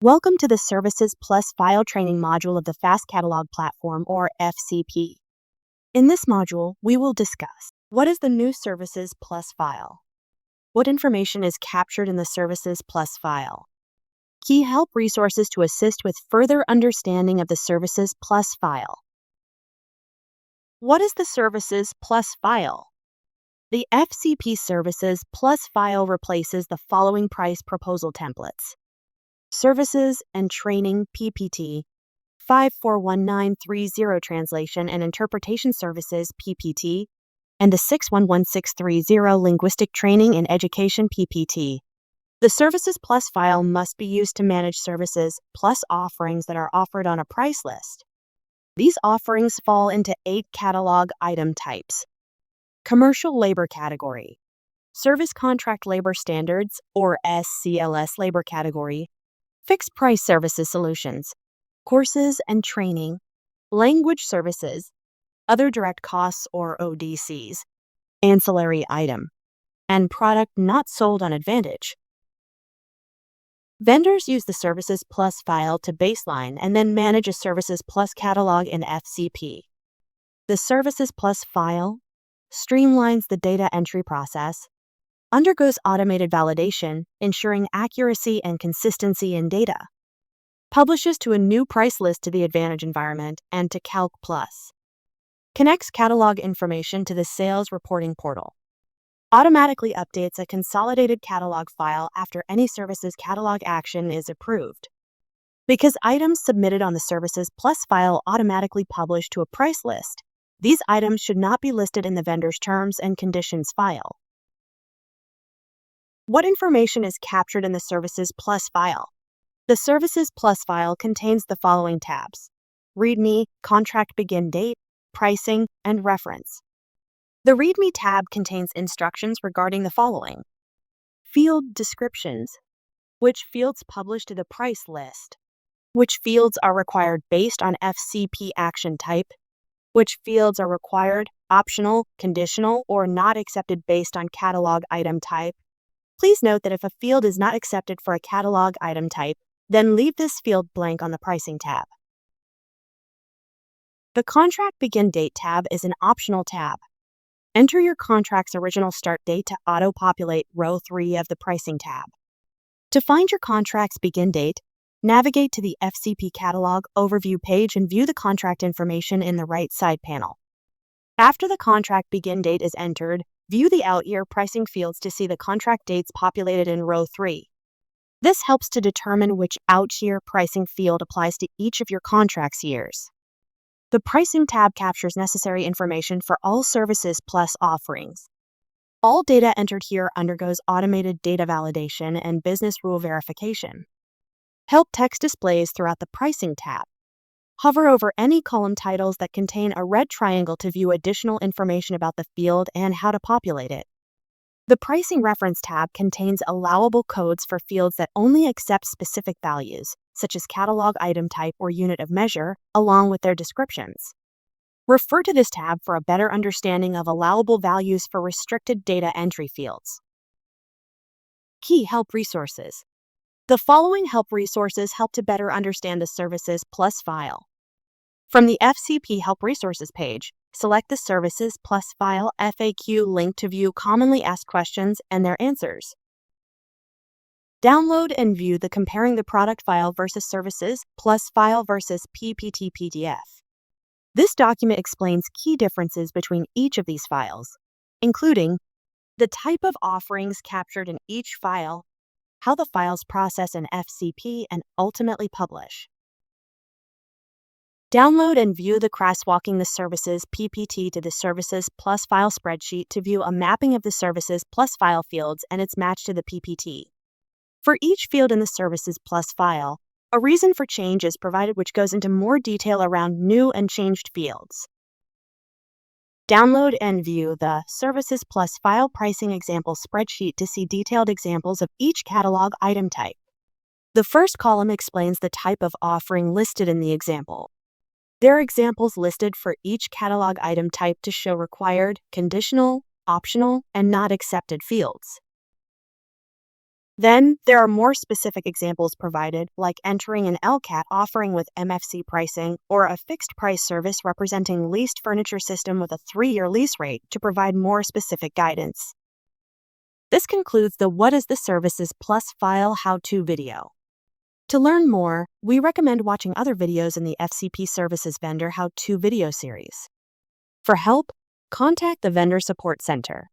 Welcome to the Services Plus File Training module of the Fast Catalog Platform, or FCP. In this module, we will discuss what is the new Services Plus file, what information is captured in the Services Plus file, key help resources to assist with further understanding of the Services Plus file. What is the Services Plus file? The FCP Services Plus file replaces the following price proposal templates: Services and Training PPT, 541930 Translation and Interpretation Services PPT, and the 611630 Linguistic Training and Education PPT. The Services Plus file must be used to manage Services Plus offerings that are offered on a price list. These offerings fall into 8 catalog item types: Commercial Labor Category, Service Contract Labor Standards, or SCLS Labor Category, Fixed Price Services Solutions, Courses and Training, Language Services, Other Direct Costs or ODCs, Ancillary Item, and Product Not Sold on Advantage. Vendors use the Services Plus file to baseline and then manage a Services Plus catalog in FCP. The Services Plus file streamlines the data entry process, undergoes automated validation, ensuring accuracy and consistency in data, publishes to a new price list to the Advantage environment and to Calc Plus, connects catalog information to the Sales Reporting Portal, automatically updates a consolidated catalog file after any services catalog action is approved. Because items submitted on the Services Plus file automatically publish to a price list, these items should not be listed in the vendor's terms and conditions file. What information is captured in the Services Plus file? The Services Plus file contains the following tabs: README, Contract Begin Date, Pricing, and Reference. The README tab contains instructions regarding the following: field descriptions, which fields publish to the price list, which fields are required based on FCP action type, which fields are required, optional, conditional, or not accepted based on catalog item type. Please note that if a field is not accepted for a catalog item type, then leave this field blank on the Pricing tab. The Contract Begin Date tab is an optional tab. Enter your contract's original start date to auto-populate row 3 of the Pricing tab. To find your contract's begin date, navigate to the FCP Catalog Overview page and view the contract information in the right side panel. After the contract begin date is entered, view the out-year pricing fields to see the contract dates populated in row 3. This helps to determine which out-year pricing field applies to each of your contract's years. The Pricing tab captures necessary information for all Services Plus offerings. All data entered here undergoes automated data validation and business rule verification. Help text displays throughout the Pricing tab. Hover over any column titles that contain a red triangle to view additional information about the field and how to populate it. The Pricing Reference tab contains allowable codes for fields that only accept specific values, such as catalog item type or unit of measure, along with their descriptions. Refer to this tab for a better understanding of allowable values for restricted data entry fields. Key help resources. The following help resources help to better understand the Services Plus file. From the FCP Help Resources page, select the Services Plus file FAQ link to view commonly asked questions and their answers. Download and view the Comparing the Product file versus Services Plus file versus PPT PDF. This document explains key differences between each of these files, including the type of offerings captured in each file, how the files process in FCP and ultimately publish. Download and view the Crosswalking the Services PPT to the Services Plus file spreadsheet to view a mapping of the Services Plus file fields and its match to the PPT. For each field in the Services Plus file, a reason for change is provided, which goes into more detail around new and changed fields. Download and view the Services Plus file pricing example spreadsheet to see detailed examples of each catalog item type. The first column explains the type of offering listed in the example. There are examples listed for each catalog item type to show required, conditional, optional, and not accepted fields. Then, there are more specific examples provided, like entering an LCAT offering with MFC pricing or a fixed price service representing leased furniture system with a 3-year lease rate to provide more specific guidance. This concludes the What is the Services Plus File how-to video. To learn more, we recommend watching other videos in the FCP Services Vendor How-To video series. For help, contact the Vendor Support Center.